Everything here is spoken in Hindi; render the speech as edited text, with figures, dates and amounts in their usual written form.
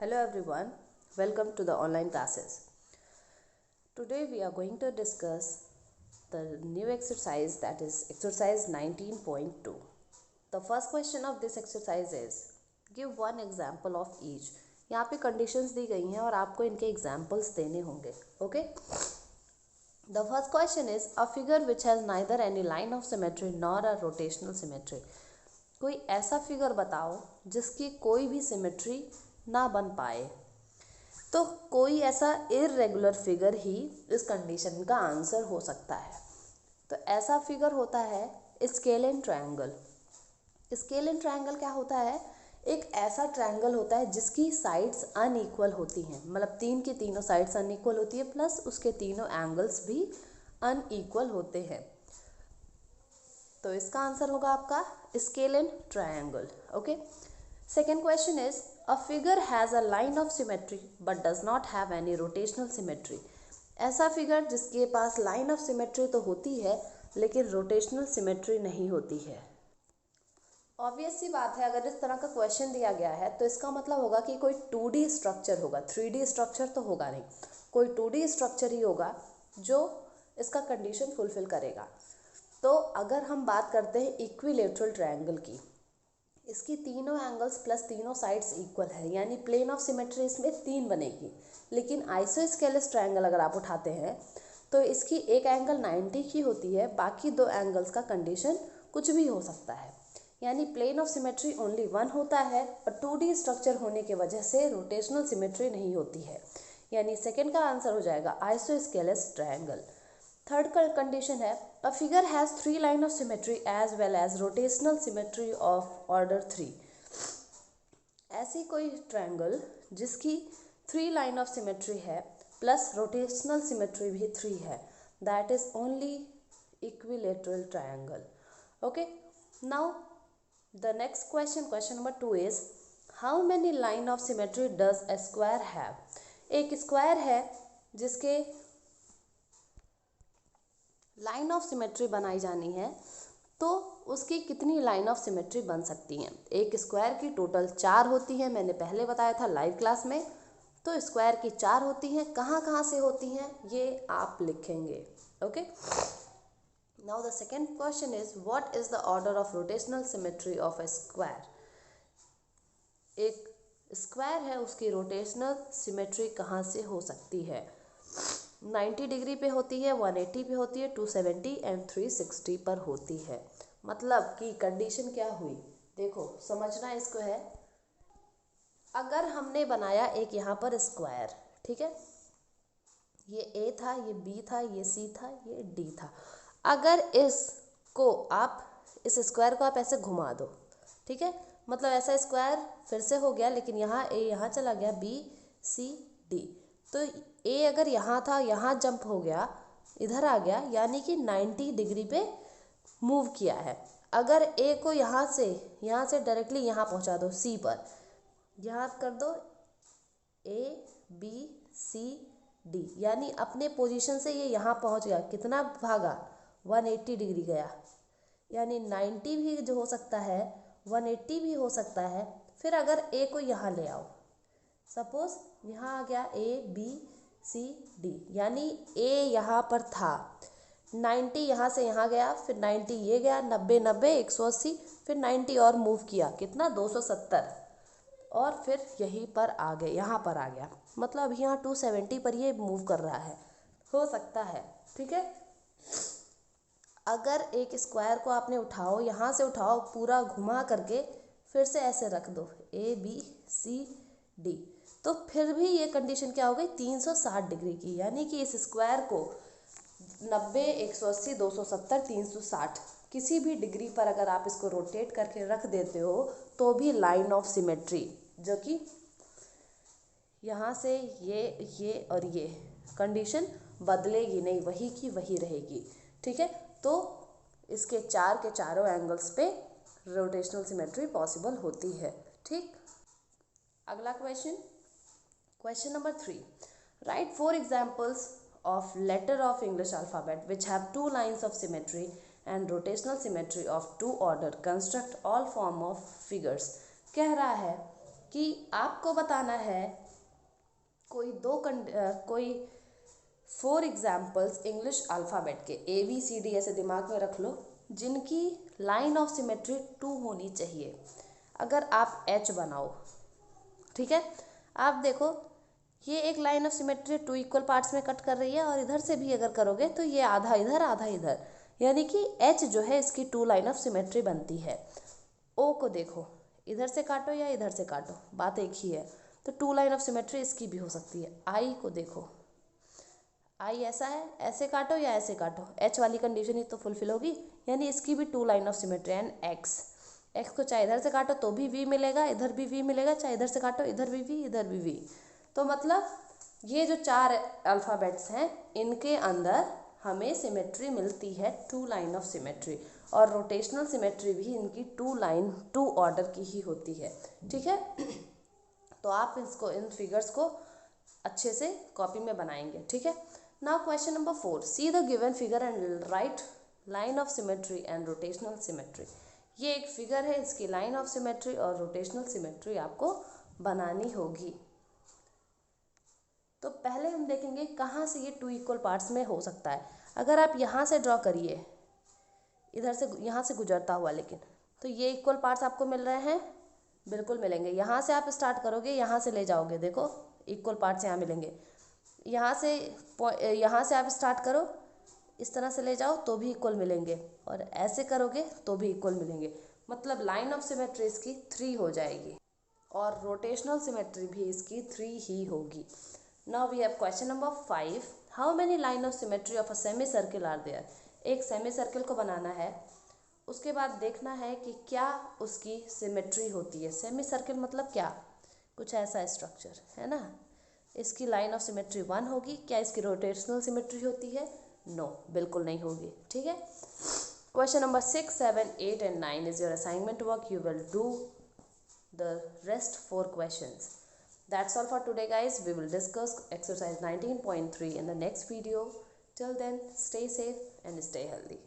Hello everyone, welcome to the online classes. Today we are going to discuss the new exercise, that is exercise 19.2. The first question of this exercise is give one example of each. यहाँ पे conditions दी गई हैं और आपको इनके examples देने होंगे. Okay? The first question is a figure which has neither any line of symmetry nor a rotational symmetry. कोई ऐसा फिगर बताओ जिसकी कोई भी सिमेट्री ना बन पाए. तो कोई ऐसा इर्रेगुलर फिगर ही इस कंडीशन का आंसर हो सकता है. तो ऐसा फिगर होता है स्केलेन ट्रायंगल. स्केलेन ट्रायंगल क्या होता है? एक ऐसा ट्रायंगल होता है जिसकी साइड्स अनइक्वल होती हैं, मतलब तीन की तीनों साइड्स अनइक्वल होती है प्लस उसके तीनों एंगल्स भी अनइक्वल होते हैं. तो इसका आंसर होगा आपका scalene triangle. Okay. Second question is a figure has a line of symmetry but does not have any rotational symmetry. ऐसा फिगर जिसके पास लाइन ऑफ सिमेट्री तो होती है लेकिन रोटेशनल सिमेट्री नहीं होती है. ऑब्वियस सी बात है, अगर इस तरह का क्वेश्चन दिया गया है तो इसका मतलब होगा कि कोई 2D स्ट्रक्चर होगा. 3D स्ट्रक्चर तो होगा नहीं, कोई 2D स्ट्रक्चर ही होगा जो इसका कंडीशन फुलफिल करेगा. तो अगर हम बात करते हैं इक्विलेटरल ट्रायंगल की, इसकी तीनों एंगल्स प्लस तीनों साइड्स इक्वल है, यानी प्लेन ऑफ सिमेट्री इसमें 3 बनेगी. लेकिन आइसोस्केलेस ट्रायंगल अगर आप उठाते हैं तो इसकी एक एंगल 90 की होती है, बाकी दो एंगल्स का कंडीशन कुछ भी हो सकता है. यानी प्लेन ऑफ सिमेट्री ओनली 1 होता है और 2D स्ट्रक्चर होने की वजह से रोटेशनल सिमेट्री नहीं होती है. यानी सेकेंड का आंसर हो जाएगा आइसोस्केलेस ट्रायंगल. थर्ड कंडीशन है a figure has 3 line of symmetry as well as rotational symmetry of order 3. ऐसी कोई ट्रायंगल जिसकी 3 लाइन ऑफ सिमेट्री है प्लस रोटेशनल सिमेट्री भी 3 है, that is only equilateral triangle. Okay. Now the next question number 2 is how many line of symmetry does a square have. एक स्क्वायर है जिसके लाइन ऑफ सिमेट्री बनाई जानी है, तो उसकी कितनी लाइन ऑफ सिमेट्री बन सकती हैं. एक स्क्वायर की टोटल 4 होती हैं, मैंने पहले बताया था लाइव क्लास में. तो स्क्वायर की 4 होती हैं, कहाँ कहाँ से होती हैं ये आप लिखेंगे. Okay. Now the second question is what is the order of rotational symmetry of A square. एक स्क्वायर है, उसकी रोटेशनल सिमेट्री कहाँ से हो सकती है. 90 डिग्री पे होती है, 180 पे होती है, 270 एंड 360 पर होती है. मतलब कि कंडीशन क्या हुई, देखो समझना इसको है. अगर हमने बनाया एक यहाँ पर स्क्वायर, ठीक है, ये ए था, ये बी था, ये सी था, ये डी था. अगर इसको आप इस स्क्वायर को आप ऐसे घुमा दो, ठीक है, मतलब ऐसा स्क्वायर फिर से हो गया, लेकिन यहाँ ए यहाँ चला गया, बी सी डी. तो ए अगर यहाँ था, यहाँ जंप हो गया, इधर आ गया, यानी कि 90 डिग्री पे मूव किया है. अगर ए को यहाँ से डायरेक्टली यहाँ पहुँचा दो सी पर, यहाँ कर दो ए बी सी डी, यानी अपने पोजीशन से ये यहाँ पहुँच गया. कितना भागा? 180 डिग्री गया. यानी 90 भी जो हो सकता है, 180 भी हो सकता है. फिर अगर ए को यहाँ ले आओ, सपोज यहाँ आ गया ए बी सी डी, यानी ए यहाँ पर था, 90 यहाँ से यहाँ गया, फिर 90 ये गया, 90 90 180, फिर 90 और मूव किया, कितना 270, और फिर यहीं पर आ गए, यहाँ पर आ गया. मतलब अभी यहाँ 270 पर ये मूव कर रहा है, हो सकता है. ठीक है. अगर एक स्क्वायर को आपने उठाओ, यहाँ से उठाओ, पूरा घुमा करके फिर से ऐसे रख दो ए बी सी डी, तो फिर भी ये कंडीशन क्या हो गई, 360 डिग्री की. यानी कि इस स्क्वायर को 90 180 270 360 किसी भी डिग्री पर अगर आप इसको रोटेट करके रख देते हो तो भी लाइन ऑफ सिमेट्री, जो कि यहाँ से ये और ये कंडीशन बदलेगी नहीं, वही की वही रहेगी. ठीक है. तो इसके के चारों एंगल्स पे रोटेशनल सिमेट्री पॉसिबल होती है. ठीक. अगला question number 3. Right 4 examples of letter of English alphabet which have 2 lines of symmetry and rotational symmetry of 2 order. Construct all form of figures. कह रहा है कि आपको बताना है कोई 4 एग्जाम्पल्स इंग्लिश अल्फ़ाबेट के ABCD ऐसे दिमाग में रख लो जिनकी लाइन ऑफ सिमेट्री 2 होनी चाहिए। अगर आप H बनाओ, ठीक है, आप देखो ये एक line of symmetry 2 equal parts में कट कर रही है और इधर से भी अगर करोगे तो ये आधा इधर आधा इधर, यानी कि H जो है इसकी 2 लाइन ऑफ सिमेट्री बनती है। O को देखो, इधर से काटो या इधर से काटो, बात एक ही है, तो 2 लाइन ऑफ सिमेट्री इसकी भी हो सकती है। I को देखो, I ऐसा है, ऐसे काटो या ऐसे काटो, H वाली कंडीशन ही तो फुलफिल होगी, यानी इसकी भी 2 line of symmetry. And X को चाहे इधर से काटो तो भी V मिलेगा, इधर भी V मिलेगा, चाहे इधर से काटो इधर भी V इधर भी V। तो मतलब ये जो 4 अल्फ़ाबेट्स हैं इनके अंदर हमें सिमेट्री मिलती है 2 लाइन ऑफ सिमेट्री, और रोटेशनल सिमेट्री भी इनकी 2 ऑर्डर की ही होती है, ठीक है। तो आप इन फिगर्स को अच्छे से कॉपी में बनाएंगे, ठीक है। Now question number 4, see the given figure and right line of symmetry and rotational symmetry. ये एक फिगर है, इसकी लाइन ऑफ सिमेट्री और रोटेशनल सिमेट्री आपको बनानी होगी। तो पहले हम देखेंगे कहाँ से ये 2 इक्वल पार्ट्स में हो सकता है। अगर आप यहाँ से ड्रॉ करिए, इधर से यहाँ से गुजरता हुआ, लेकिन तो ये इक्वल पार्ट्स आपको मिल रहे हैं, बिल्कुल मिलेंगे। यहाँ से आप स्टार्ट करोगे, यहाँ से ले जाओगे, देखो इक्वल पार्ट्स यहाँ मिलेंगे। यहाँ से आप स्टार्ट करो, इस तरह से ले जाओ तो भी इक्वल मिलेंगे, और ऐसे करोगे तो भी इक्वल मिलेंगे। मतलब लाइन ऑफ सिमेट्री इसकी 3 हो जाएगी और रोटेशनल सिमेट्री भी इसकी 3 ही होगी। Now we have question number 5. How many line of symmetry of a semicircle are there? एक सेमी सर्कल को बनाना है, उसके बाद देखना है कि क्या उसकी सिमेट्री होती है। सेमी सर्कल मतलब क्या, कुछ ऐसा स्ट्रक्चर है ना, इसकी लाइन ऑफ सिमेट्री 1 होगी। क्या इसकी रोटेशनल सिमेट्री होती है? नो, बिल्कुल नहीं होगी, ठीक है। Question number 6, 7, 8 and 9 is your assignment work. You will do the rest 4 questions. That's all for today, guys. We will discuss exercise 19.3 in the next video. Till then, stay safe and stay healthy.